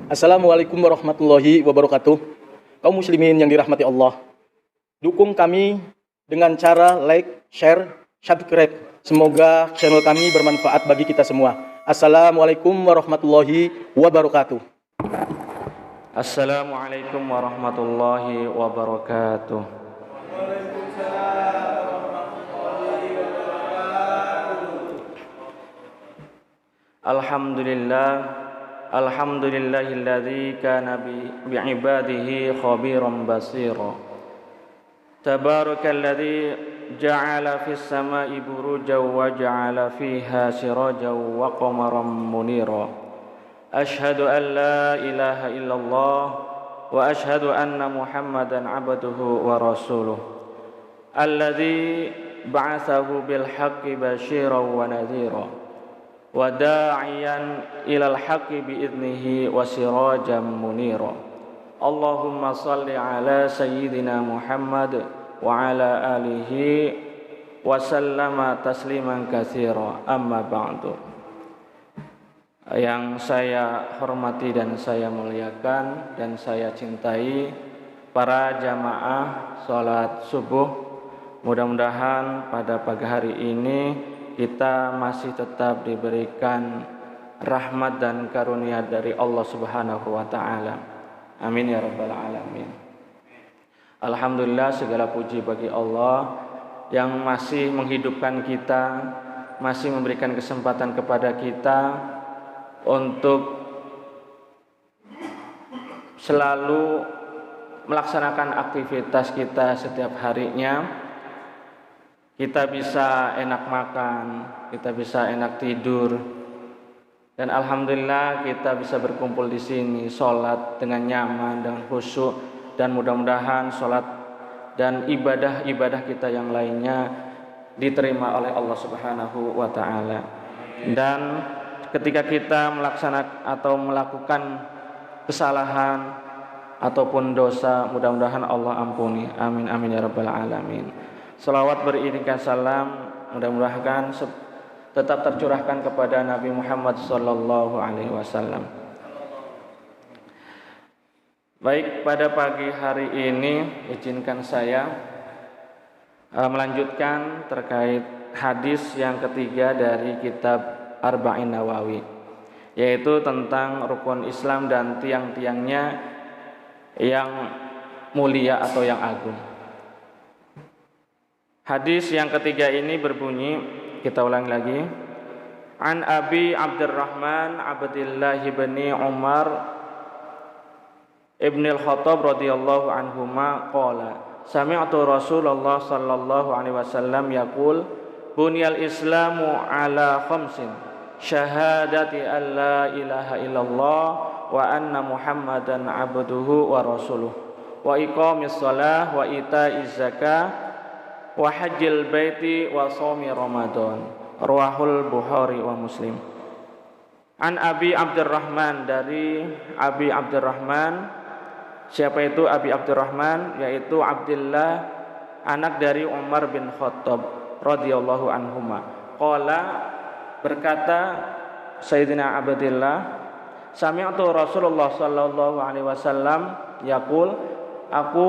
Assalamualaikum warahmatullahi wabarakatuh. Kaum muslimin yang dirahmati Allah, dukung kami dengan cara like, share, subscribe. Semoga channel kami bermanfaat bagi kita semua. Assalamualaikum warahmatullahi wabarakatuh. Assalamualaikum warahmatullahi wabarakatuh. Alhamdulillahilladzi kana bi'ibadihi khabiran basira. Tabarakalladzi ja'ala fis sama'i burujan wa ja'ala fiha sirajan wa qamaran munira. Ashhadu an la ilaha illallah wa ashhadu anna Muhammadan abduhu wa rasuluh. Alladzi ba'atsahu bil haqqi basyiran wa nadhira. Wa da'iyan ilal haqqi bi'idnihi wa sirajan munira. Allahumma salli ala sayyidina Muhammad wa ala alihi wa sallama tasliman katsira. Amma ba'du. Yang saya hormati dan saya muliakan dan saya cintai para jamaah salat subuh, mudah-mudahan pada pagi hari ini kita masih tetap diberikan rahmat dan karunia dari Allah Subhanahu wa taala. Amin ya rabbal alamin. Alhamdulillah, segala puji bagi Allah yang masih menghidupkan kita, masih memberikan kesempatan kepada kita untuk selalu melaksanakan aktivitas kita setiap harinya. Kita bisa enak makan, kita bisa enak tidur, dan alhamdulillah kita bisa berkumpul di sini, sholat dengan nyaman, dengan khusyuk, dan mudah-mudahan sholat dan ibadah-ibadah kita yang lainnya diterima oleh Allah Subhanahu wa taala. Dan ketika kita melaksanakan atau melakukan kesalahan ataupun dosa, mudah-mudahan Allah ampuni. Amin amin ya rabbal alamin. Salawat beriringkan salam mudah-mudahan tetap tercurahkan kepada Nabi Muhammad sallallahu alaihi wasallam. Baik, pada pagi hari ini izinkan saya melanjutkan terkait hadis yang ketiga dari kitab Arba'in Nawawi, yaitu tentang rukun Islam dan tiang-tiangnya yang mulia atau yang agung. Hadis yang ketiga ini berbunyi, kita ulang lagi. An Abi Abdurrahman Abdillah bin Umar ibn al-Khattab radhiyallahu anhuma qala sami'tu Rasulullah sallallahu alaihi wasallam yaqul bunyal islamu ala khamsin syahadati an la ilaha illallah wa anna Muhammadan abduhu wa rasuluh wa iqamis shalah wa ita'iz zakah wa hajjil baiti wa shaumi Ramadan. Rawahul Bukhari wa Muslim. An Abi Abdurrahman, dari Abi Abdurrahman. Siapa itu Abi Abdurrahman? Yaitu Abdullah, anak dari Umar bin Khattab radhiyallahu anhuma. Qala, berkata Sayyidina Abdullah, sami'tu Rasulullah sallallahu alaihi wasallam yaqul, aku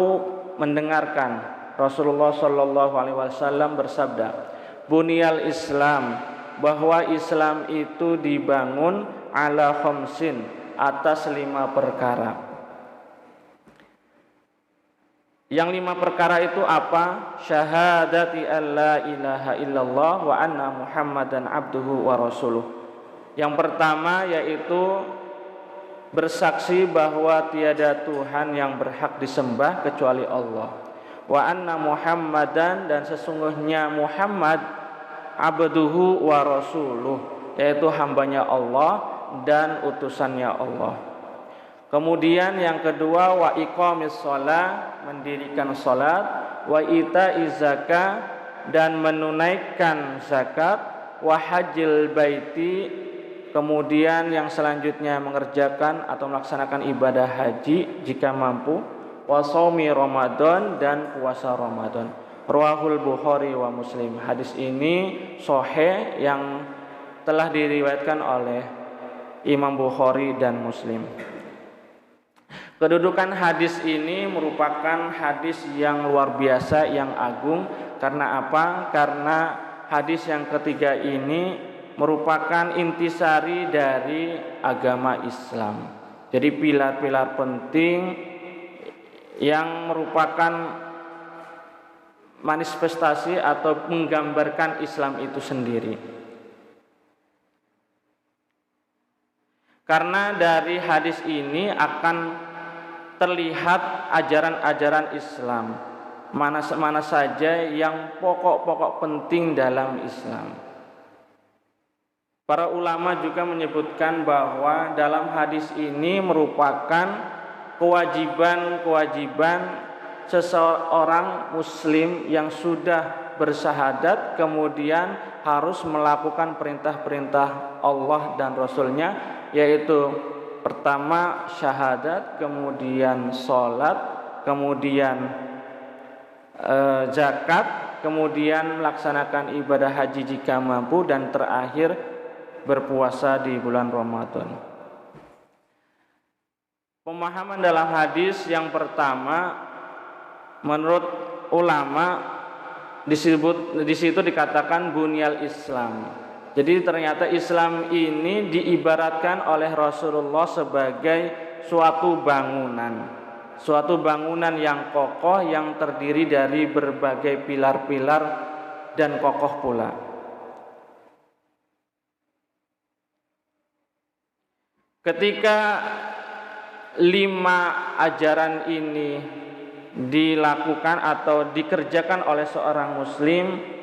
mendengarkan Rasulullah sallallahu alaihi wasallam bersabda, bunyal Islam, bahwa Islam itu dibangun ala khamsin, atas 5 perkara. Yang 5 perkara itu apa? Syahadati alla ilaha illallah wa anna Muhammadan abduhu wa rasuluh. Yang pertama yaitu bersaksi bahwa tiada Tuhan yang berhak disembah kecuali Allah. Wa anna Muhammadan, dan sesungguhnya Muhammad abduhu wa rasuluh, yaitu hambanya Allah dan utusannya Allah. Kemudian yang kedua, wa iqamis shalah, mendirikan salat, wa itaiz zakah, dan menunaikan zakat, wa hajjil baiti, kemudian yang selanjutnya mengerjakan atau melaksanakan ibadah haji jika mampu, wa shaumi Ramadan, dan puasa Ramadan. Rawahul Bukhari wa Muslim. Hadis ini sahih yang telah diriwayatkan oleh Imam Bukhari dan Muslim. Kedudukan hadis ini merupakan hadis yang luar biasa, yang agung. Karena apa? Karena hadis yang ketiga ini merupakan intisari dari agama Islam. Jadi pilar-pilar penting yang merupakan manifestasi atau menggambarkan Islam itu sendiri. Karena dari hadis ini akan terlihat ajaran-ajaran Islam, mana saja yang pokok-pokok penting dalam Islam. Para ulama juga menyebutkan bahwa dalam hadis ini merupakan kewajiban seseorang muslim yang sudah bersyahadat kemudian harus melakukan perintah-perintah Allah dan Rasulnya, yaitu pertama syahadat, kemudian sholat, kemudian zakat, kemudian melaksanakan ibadah haji jika mampu, dan terakhir berpuasa di bulan Ramadan. Pemahaman dalam hadis yang pertama, menurut ulama di situ dikatakan bunyal Islam. Jadi ternyata Islam ini diibaratkan oleh Rasulullah sebagai suatu bangunan yang kokoh, yang terdiri dari berbagai pilar-pilar dan kokoh pula. Ketika 5 ajaran ini dilakukan atau dikerjakan oleh seorang muslim,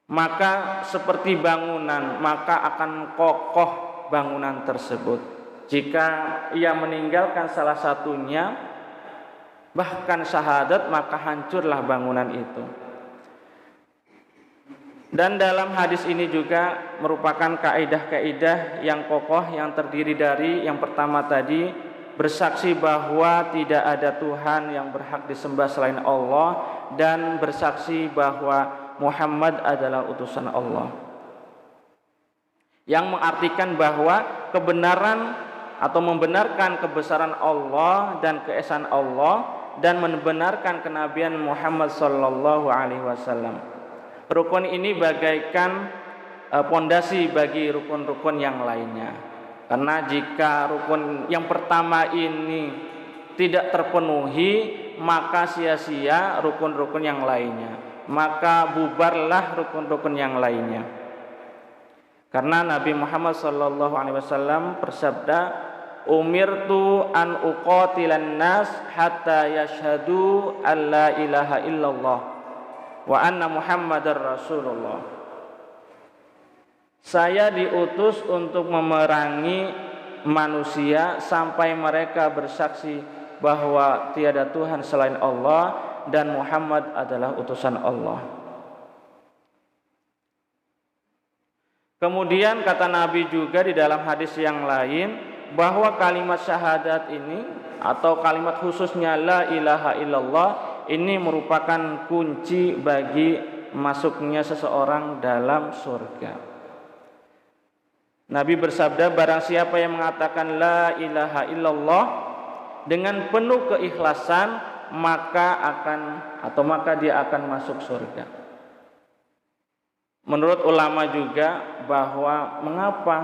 maka seperti bangunan, maka akan kokoh bangunan tersebut. Jika ia meninggalkan salah satunya, bahkan syahadat, maka hancurlah bangunan itu. Dan dalam hadis ini juga merupakan kaidah-kaidah yang kokoh, yang terdiri dari yang pertama tadi, bersaksi bahwa tidak ada Tuhan yang berhak disembah selain Allah, dan bersaksi bahwa Muhammad adalah utusan Allah, yang mengartikan bahwa kebenaran atau membenarkan kebesaran Allah dan keesaan Allah, dan membenarkan kenabian Muhammad sallallahu alaihi wasallam. Rukun ini bagaikan pondasi bagi rukun-rukun yang lainnya. Karena jika rukun yang pertama ini tidak terpenuhi, maka sia-sia rukun-rukun yang lainnya, maka bubarlah rukun-rukun yang lainnya. Karena Nabi Muhammad sallallahu alaihi wasallam bersabda, "Umirtu an uqatilan nas hatta yashhadu alla ilaha illallah wa anna Muhammadar Rasulullah." Saya diutus untuk memerangi manusia sampai mereka bersaksi bahwa tiada Tuhan selain Allah dan Muhammad adalah utusan Allah. Kemudian kata Nabi juga di dalam hadis yang lain bahwa kalimat syahadat ini atau kalimat khususnya la ilaha illallah ini merupakan kunci bagi masuknya seseorang dalam surga. Nabi bersabda, barang siapa yang mengatakan la ilaha illallah dengan penuh keikhlasan, maka dia akan masuk surga. Menurut ulama juga bahwa mengapa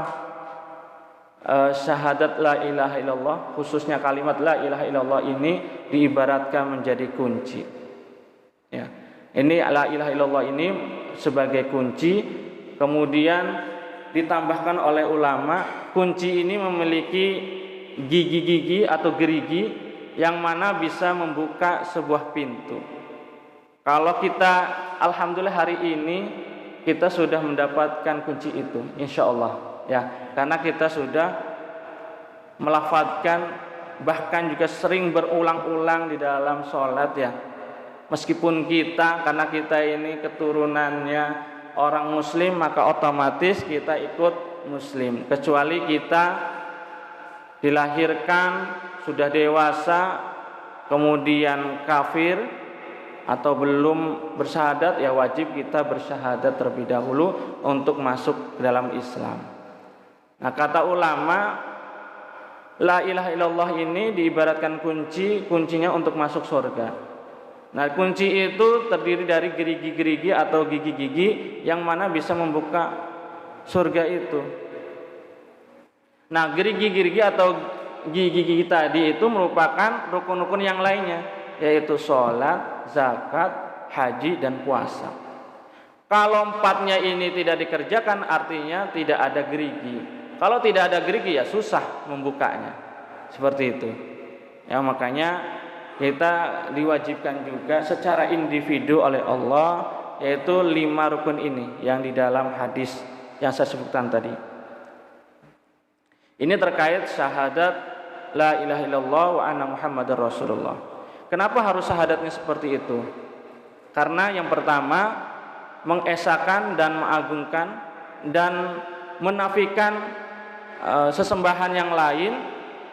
syahadat la ilaha illallah, khususnya kalimat la ilaha illallah ini diibaratkan menjadi kunci. Ya. Ini la ilaha illallah ini sebagai kunci, kemudian ditambahkan oleh ulama, kunci ini memiliki gigi-gigi atau gerigi yang mana bisa membuka sebuah pintu. Kalau kita alhamdulillah hari ini kita sudah mendapatkan kunci itu, insya Allah ya, karena kita sudah melafadzkan, bahkan juga sering berulang-ulang di dalam sholat ya. Meskipun karena kita ini keturunannya orang muslim, maka otomatis kita ikut muslim, kecuali kita dilahirkan sudah dewasa kemudian kafir atau belum bersyahadat, ya wajib kita bersyahadat terlebih dahulu untuk masuk ke dalam Islam. Nah, kata ulama La ilaha illallah ini diibaratkan kuncinya untuk masuk surga. Nah, kunci itu terdiri dari gerigi-gerigi atau gigi-gigi yang mana bisa membuka surga itu. Nah, gerigi-gerigi atau gigi-gigi tadi itu merupakan rukun-rukun yang lainnya, yaitu sholat, zakat, haji, dan puasa. Kalau empatnya ini tidak dikerjakan, artinya tidak ada gerigi. Kalau tidak ada gerigi ya susah membukanya. Seperti itu. Ya, makanya kita diwajibkan juga secara individu oleh Allah, yaitu 5 rukun ini yang di dalam hadis yang saya sebutkan tadi. Ini terkait syahadat la ilaha illallah wa anna muhammadar rasulullah. Kenapa harus syahadatnya seperti itu? Karena yang pertama, mengesahkan dan mengagungkan dan menafikan sesembahan yang lain,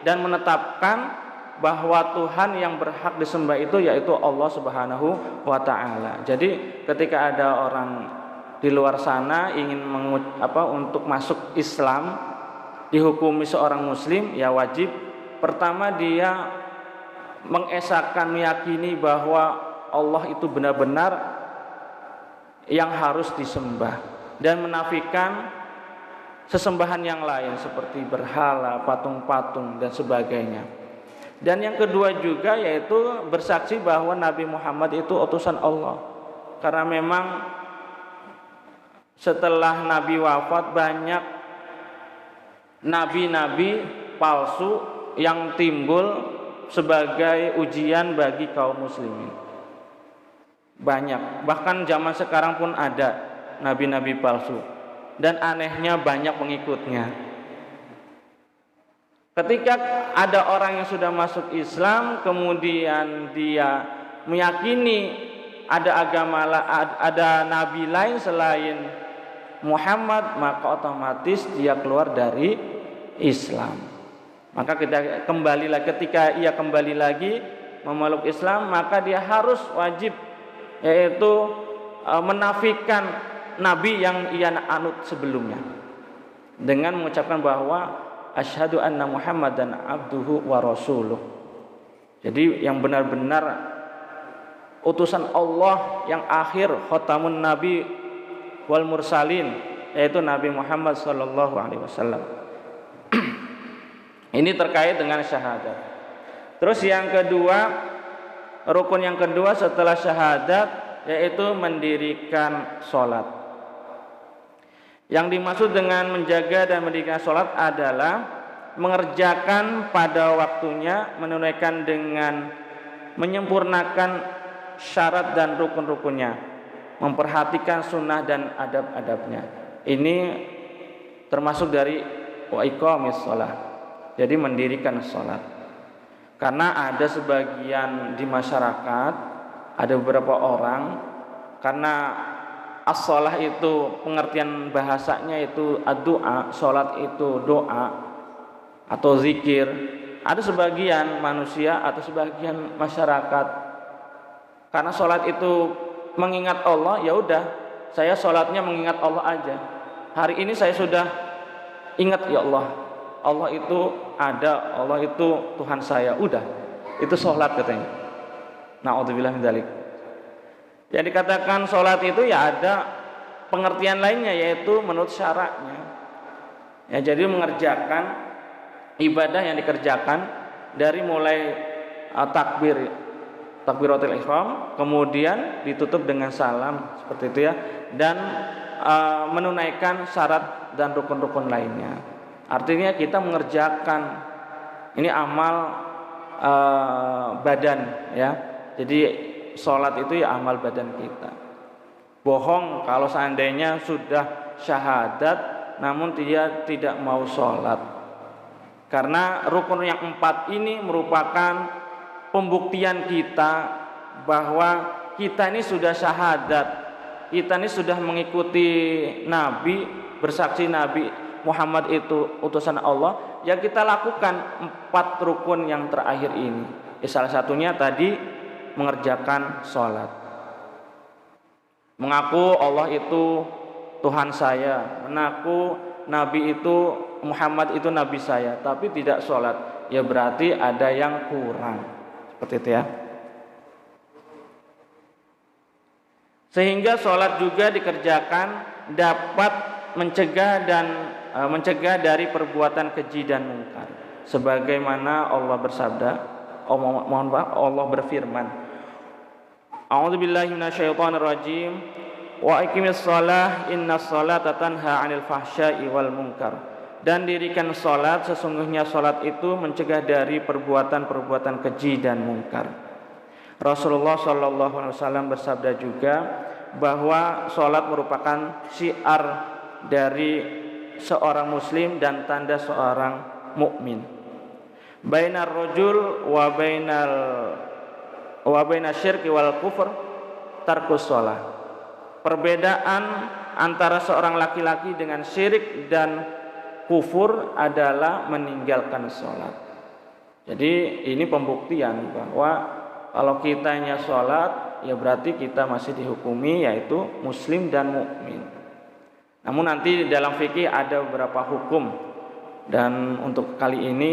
dan menetapkan bahwa Tuhan yang berhak disembah itu yaitu Allah Subhanahu wa taala. Jadi ketika ada orang di luar sana ingin untuk masuk Islam, dihukumi seorang muslim, ya wajib pertama dia mengesahkan, meyakini bahwa Allah itu benar-benar yang harus disembah, dan menafikan sesembahan yang lain seperti berhala, patung-patung, dan sebagainya. Dan yang kedua juga yaitu bersaksi bahwa Nabi Muhammad itu utusan Allah. Karena memang setelah Nabi wafat banyak nabi-nabi palsu yang timbul sebagai ujian bagi kaum muslimin. Banyak, bahkan zaman sekarang pun ada nabi-nabi palsu. Dan anehnya banyak pengikutnya. Ketika ada orang yang sudah masuk Islam, kemudian dia meyakini ada nabi lain selain Muhammad, maka otomatis dia keluar dari Islam. Maka ketika ia kembali lagi memeluk Islam, maka dia harus wajib, yaitu menafikan nabi yang ia anut sebelumnya, dengan mengucapkan bahwa asyhadu anna muhammadan abduhu wa rasuluh. Jadi yang benar-benar utusan Allah yang akhir, khatamun nabi wal mursalin, yaitu Nabi Muhammad sallallahu alaihi wasallam. Ini terkait dengan syahadat. Terus yang kedua, rukun yang kedua setelah syahadat yaitu mendirikan sholat. Yang dimaksud dengan menjaga dan mendirikan sholat adalah mengerjakan pada waktunya, menunaikan dengan menyempurnakan syarat dan rukun-rukunnya, memperhatikan sunnah dan adab-adabnya. Ini termasuk dari wa iqamis shalah. Jadi mendirikan sholat. Karena ada sebagian di masyarakat, ada beberapa orang, karena as-shalah itu pengertian bahasanya itu ad-du'a, sholat itu doa atau zikir. Ada sebagian manusia atau sebagian masyarakat, karena sholat itu mengingat Allah, ya udah saya sholatnya mengingat Allah aja. Hari ini saya sudah ingat, ya Allah, Allah itu ada, Allah itu Tuhan saya, udah itu sholat katanya. Na'udzubillah min dzalik. Yang dikatakan sholat itu ya ada pengertian lainnya, yaitu menurut syaratnya. Ya, jadi mengerjakan ibadah yang dikerjakan dari mulai takbiratul ihram, kemudian ditutup dengan salam seperti itu ya, dan menunaikan syarat dan rukun-rukun lainnya. Artinya kita mengerjakan ini amal badan ya. Jadi sholat itu ya amal badan kita. Bohong kalau seandainya sudah syahadat namun dia tidak mau sholat. Karena rukun yang 4 ini merupakan pembuktian kita bahwa kita ini sudah syahadat, kita ini sudah mengikuti Nabi, bersaksi Nabi Muhammad itu utusan Allah. Yang kita lakukan 4 rukun yang terakhir ini, salah satunya tadi mengerjakan sholat, mengaku Allah itu Tuhan saya, mengaku Nabi itu Muhammad itu nabi saya tapi tidak sholat, ya berarti ada yang kurang. Seperti itu ya. Sehingga sholat juga dikerjakan dapat mencegah dari perbuatan keji dan mungkar. Sebagaimana Allah bersabda, Allah berfirman, A'udzubillahi minasyaitonirrajim. Wa iqimis shalah innas sholata tanha 'anil fahsya'i wal munkar. Dan dirikan salat, sesungguhnya salat itu mencegah dari perbuatan-perbuatan keji dan mungkar. Rasulullah sallallahu alaihi wasallam bersabda juga bahwa salat merupakan syiar dari seorang muslim dan tanda seorang mukmin. Bainar rajul wa bainasyirki wal kufur tarkus shalah. Perbedaan antara seorang laki-laki dengan syirik dan kufur adalah meninggalkan sholat. Jadi ini pembuktian bahwa kalau kitanya sholat, ya berarti kita masih dihukumi yaitu muslim dan mukmin. Namun nanti dalam fikih ada beberapa hukum, dan untuk kali ini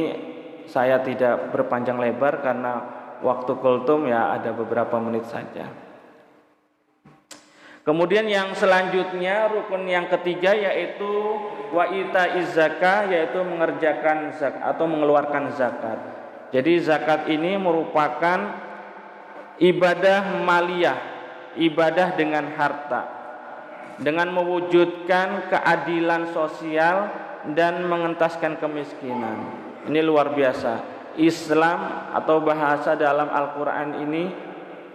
saya tidak berpanjang lebar karena waktu kultum ya ada beberapa menit saja. Kemudian yang selanjutnya, rukun yang ketiga yaitu wa itaiz zakah, yaitu mengerjakan zakat atau mengeluarkan zakat. Jadi zakat ini merupakan ibadah maliyah, ibadah dengan harta, dengan mewujudkan keadilan sosial dan mengentaskan kemiskinan. Ini luar biasa. Islam atau bahasa dalam Al-Quran ini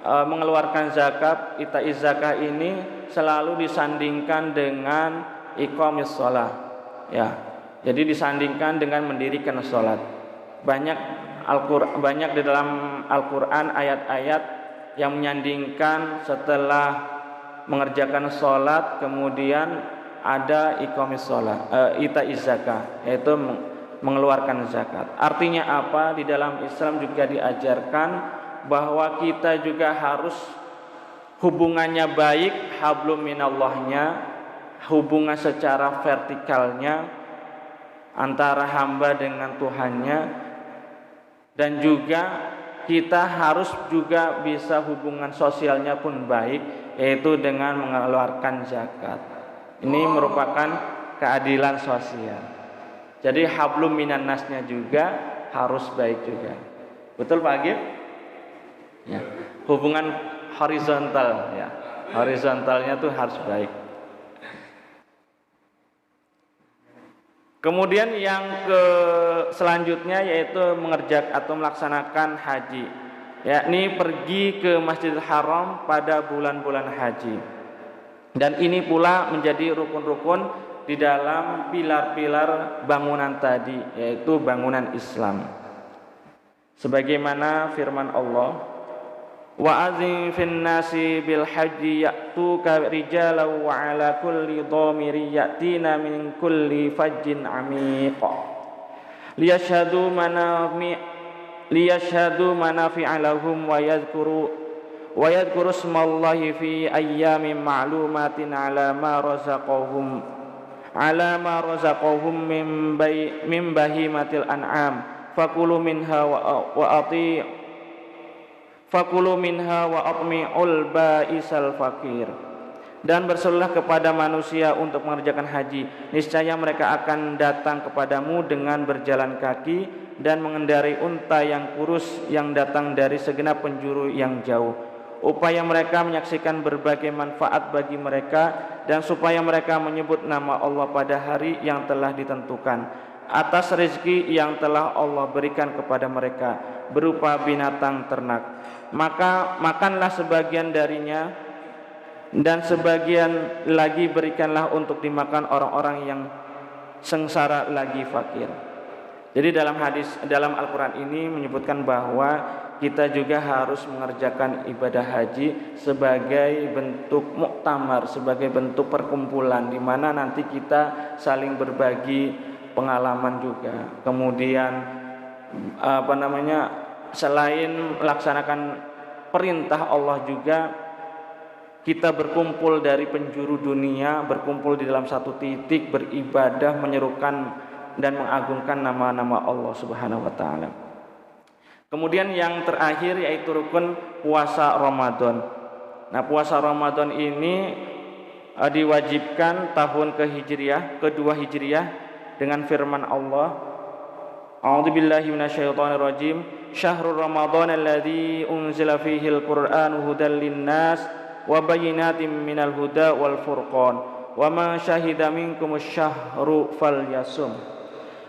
mengeluarkan zakat, itaiz zakah ini selalu disandingkan dengan iqamis shalah. Ya. Jadi disandingkan dengan mendirikan salat. Banyak di dalam Al-Qur'an ayat-ayat yang menyandingkan setelah mengerjakan salat kemudian ada iqamis shalah, itaiz zakah, yaitu mengeluarkan zakat. Artinya apa? Di dalam Islam juga diajarkan bahwa kita juga harus hubungannya baik, hablum minallahnya, hubungan secara vertikalnya antara hamba dengan Tuhannya, dan juga kita harus juga bisa hubungan sosialnya pun baik, yaitu dengan mengeluarkan zakat. Ini merupakan keadilan sosial. Jadi hablum minannasnya juga harus baik juga. Betul Pak Agib? Ya, hubungan horizontal ya, horizontalnya tuh harus baik. Kemudian yang selanjutnya yaitu mengerjakan atau melaksanakan haji, yakni pergi ke Masjidil Haram pada bulan-bulan haji. Dan ini pula menjadi rukun-rukun di dalam pilar-pilar bangunan tadi, yaitu bangunan Islam. Sebagaimana firman Allah, wa adzin fin nasi bil haji ya'tuka rijalan wa ala kulli dhamiri ya'tina min kulli fajjin amiq liyashhadu manafi'a lahum wa yadhkuru ismallahi fi ayyamin ma'lumatin ala ma razaqahum min bahimatil an'am fakulu minha wa atmi'ul ba'isal fakir. Dan berserulah kepada manusia untuk mengerjakan haji, niscaya mereka akan datang kepadamu dengan berjalan kaki dan mengendarai unta yang kurus yang datang dari segenap penjuru yang jauh, upaya mereka menyaksikan berbagai manfaat bagi mereka, dan supaya mereka menyebut nama Allah pada hari yang telah ditentukan atas rezeki yang telah Allah berikan kepada mereka berupa binatang ternak. Maka makanlah sebagian darinya, dan sebagian lagi berikanlah untuk dimakan orang-orang yang sengsara lagi fakir. Jadi dalam Al-Quran ini menyebutkan bahwa kita juga harus mengerjakan ibadah haji sebagai bentuk muktamar, sebagai bentuk perkumpulan di mana nanti kita saling berbagi pengalaman juga. Kemudian selain melaksanakan perintah Allah juga kita berkumpul dari penjuru dunia, berkumpul di dalam satu titik, beribadah, menyerukan dan mengagungkan nama-nama Allah Subhanahu wa taala. Kemudian yang terakhir yaitu rukun puasa Ramadan. Nah, puasa Ramadan ini diwajibkan tahun kedua Hijriah dengan firman Allah, A'udzubillahi minasyaitonirrajim, Syahrul Ramadan alladzi unzila fihil Qur'anu hudal linnas wa bayyinatin minal huda wal furqan wa man syahida minkumus syahru falyasum.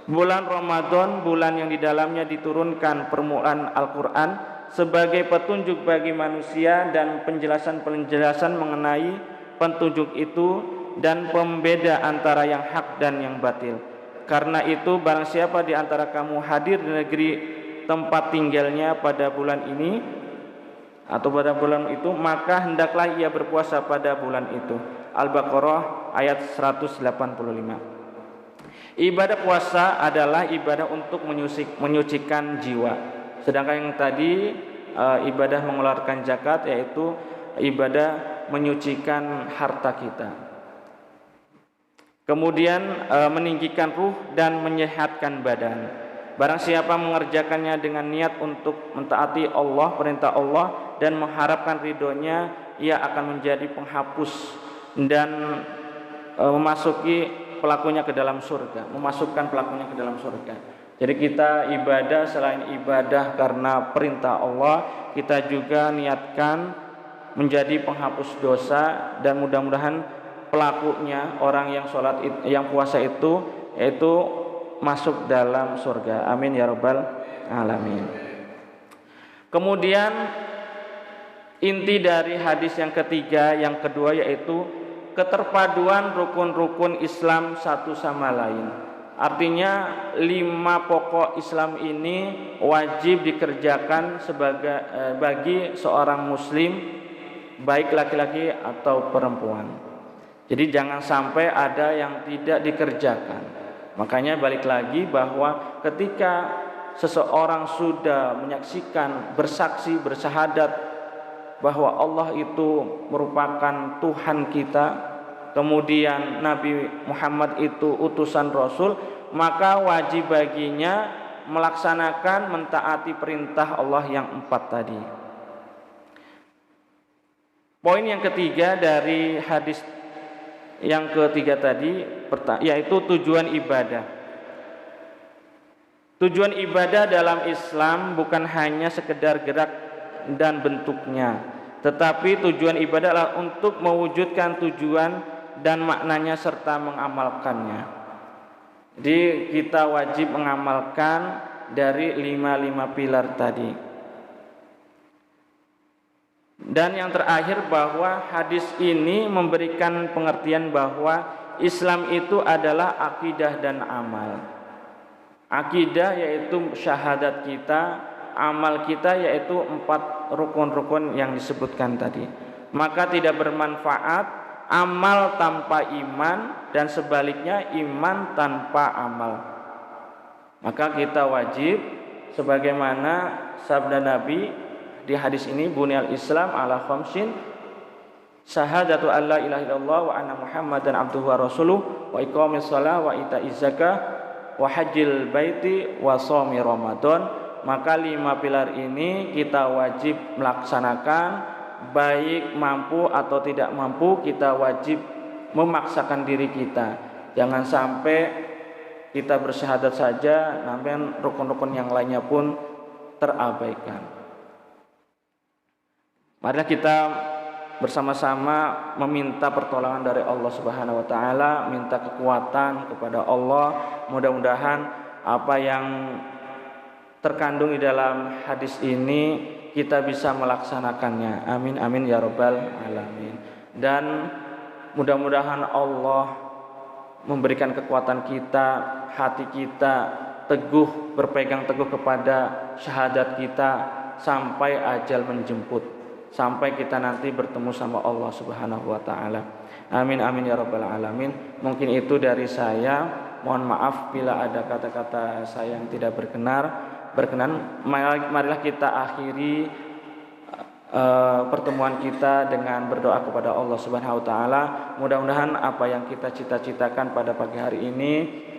Bulan Ramadan, bulan yang di dalamnya diturunkan permulaan Al-Qur'an sebagai petunjuk bagi manusia dan penjelasan-penjelasan mengenai petunjuk itu dan pembeda antara yang hak dan yang batil. Karena itu barang siapa di antara kamu hadir di negeri tempat tinggalnya pada bulan ini atau pada bulan itu, maka hendaklah ia berpuasa pada bulan itu. Al-Baqarah ayat 185. Ibadah puasa adalah ibadah untuk menyucikan jiwa. Sedangkan yang tadi ibadah mengeluarkan zakat yaitu ibadah menyucikan harta kita. Kemudian meninggikan ruh dan menyehatkan badan. Barang siapa mengerjakannya dengan niat untuk mentaati Allah, perintah Allah, dan mengharapkan ridhonya, ia akan menjadi penghapus dan memasukkan pelakunya ke dalam surga. Jadi kita ibadah selain ibadah karena perintah Allah, kita juga niatkan menjadi penghapus dosa, dan mudah-mudahan pelakunya orang yang yang puasa itu yaitu masuk dalam surga. Amin ya rabbal alamin. Kemudian inti dari hadis yang kedua yaitu keterpaduan rukun-rukun Islam satu sama lain. Artinya 5 pokok Islam ini wajib dikerjakan bagi seorang muslim, baik laki-laki atau perempuan. Jadi jangan sampai ada yang tidak dikerjakan. Makanya balik lagi bahwa ketika seseorang sudah menyaksikan, bersaksi, bersyahadat bahwa Allah itu merupakan Tuhan kita, kemudian Nabi Muhammad itu utusan Rasul, maka wajib baginya melaksanakan, mentaati perintah Allah yang 4 tadi. Poin yang ketiga dari hadis yang ketiga tadi yaitu tujuan ibadah. Tujuan ibadah dalam Islam bukan hanya sekedar gerak dan bentuknya, tetapi tujuan ibadah adalah untuk mewujudkan tujuan dan maknanya serta mengamalkannya. Jadi kita wajib mengamalkan dari 5 pilar tadi. Dan yang terakhir bahwa hadis ini memberikan pengertian bahwa Islam itu adalah akidah dan amal. Akidah yaitu syahadat kita, amal kita yaitu 4 rukun-rukun yang disebutkan tadi. Maka tidak bermanfaat amal tanpa iman, dan sebaliknya iman tanpa amal. Maka kita wajib sebagaimana sabda Nabi di hadis ini, bunyal Islam ala khamsin, syahadatu alla ilaha illallah wa anna Muhammadan abduhu wa rasuluh, wa iqamis shalah wa itaiz zakah wa hajjil baiti wa shaumi Ramadan. Maka 5 pilar ini kita wajib melaksanakan, baik mampu atau tidak mampu, kita wajib memaksakan diri kita. Jangan sampai kita bersyahadat saja namun rukun-rukun yang lainnya pun terabaikan. Marilah kita bersama-sama meminta pertolongan dari Allah Subhanahu wa taala, minta kekuatan kepada Allah. Mudah-mudahan apa yang terkandung di dalam hadis ini kita bisa melaksanakannya. Amin amin ya rabbal alamin. Dan mudah-mudahan Allah memberikan kekuatan kita, hati kita teguh, berpegang teguh kepada syahadat kita sampai ajal menjemput, sampai kita nanti bertemu sama Allah Subhanahu wa taala. Amin amin ya rabbal alamin. Mungkin itu dari saya. Mohon maaf bila ada kata-kata saya yang tidak berkenan. Marilah kita akhiri pertemuan kita dengan berdoa kepada Allah Subhanahu wa taala. Mudah-mudahan apa yang kita cita-citakan pada pagi hari ini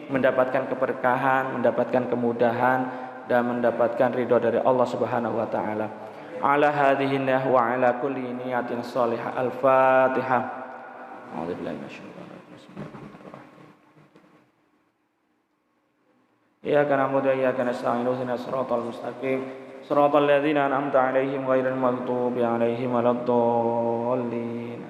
mendapatkan keberkahan, mendapatkan kemudahan dan mendapatkan ridho dari Allah Subhanahu wa taala. Ala hadhihi wa ala kulli niyatin shalihah. Al-Fatihah. A'udzubillahi minasyaitonir rajim. Bismillahirrahmanirrahim. Iyyaka na'budu wa iyyaka nasta'in. Ihdinas siratal mustaqim. Shiratal ladzina an'amta 'alaihim ghairil maghdubi 'alaihim waladdallin.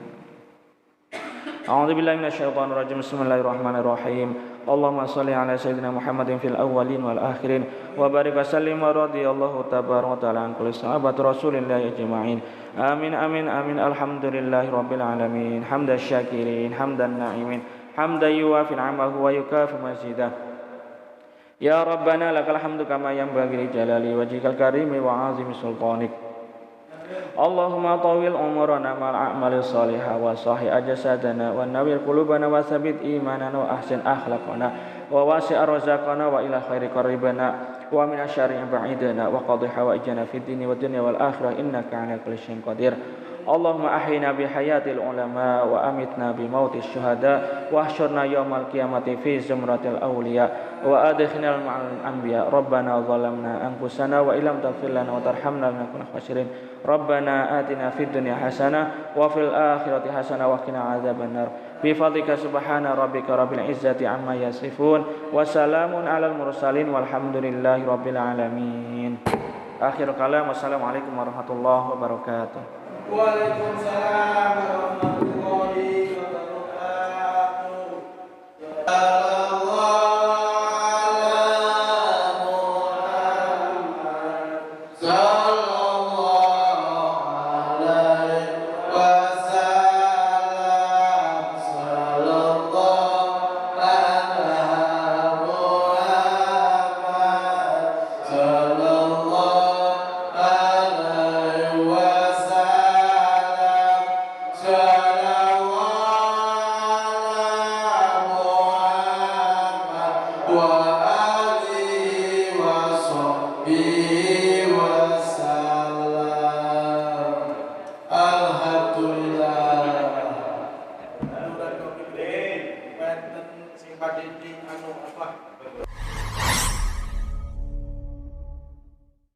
A'udzubillahi minasyaitonir rajim. Bismillahirrahmanirrahim. Allahumma shalli 'ala sayyidina Muhammadin fil awwalin wal akhirin wa barik wa sallim wa radhiyallahu tabaraka wa ta'ala an kulli sahabati Rasulillahi ajma'in. Amin amin amin. Alhamdulillahi rabbil alamin. Hamdan syakirin, hamdan na'imin, hamdan yuwafi ni'amahu wa yukafi mazidah. Ya Rabbana lakal hamdu kama yanbaghi li jalali wajhikal karimi wa 'azimi sultanik. Allahumma tawil umurana mal a'mali salihah wa sahih ajsadana wa nawwir qulubana wa tsabbit imanana wa ahsin akhlaqana wa wasi' arzaqana wa ila khairi qaribana wa min asyarri ba'idana wa qadhi hawaijana fid dini wad dunya wal akhirah innaka 'ala kulli syai'in qadir. Allahumma ahyina bi hayatil ulama wa amitna bi mautis syuhada wa ahsyurna yaumal qiyamati fi zumratil awliya wa adkhilna ma'al anbiya. Rabbana zalamna anfusana wa illam taghfir lana wa tarhamna lanakunanna khasirin. Rabbana atina fid dunya hasanah wa fil akhirati hasanah wa qina adzabannar. Bi fadlika subhana rabbika rabbil izzati amma yasifun wa salamun alal mursalin walhamdulillahi rabbil alamin. Akhir kalam. Wassalamualaikum warahmatullahi wabarakatuh. Waalaikumsalam warahmatullahi wabarakatuh. wa alihi wa sahbihi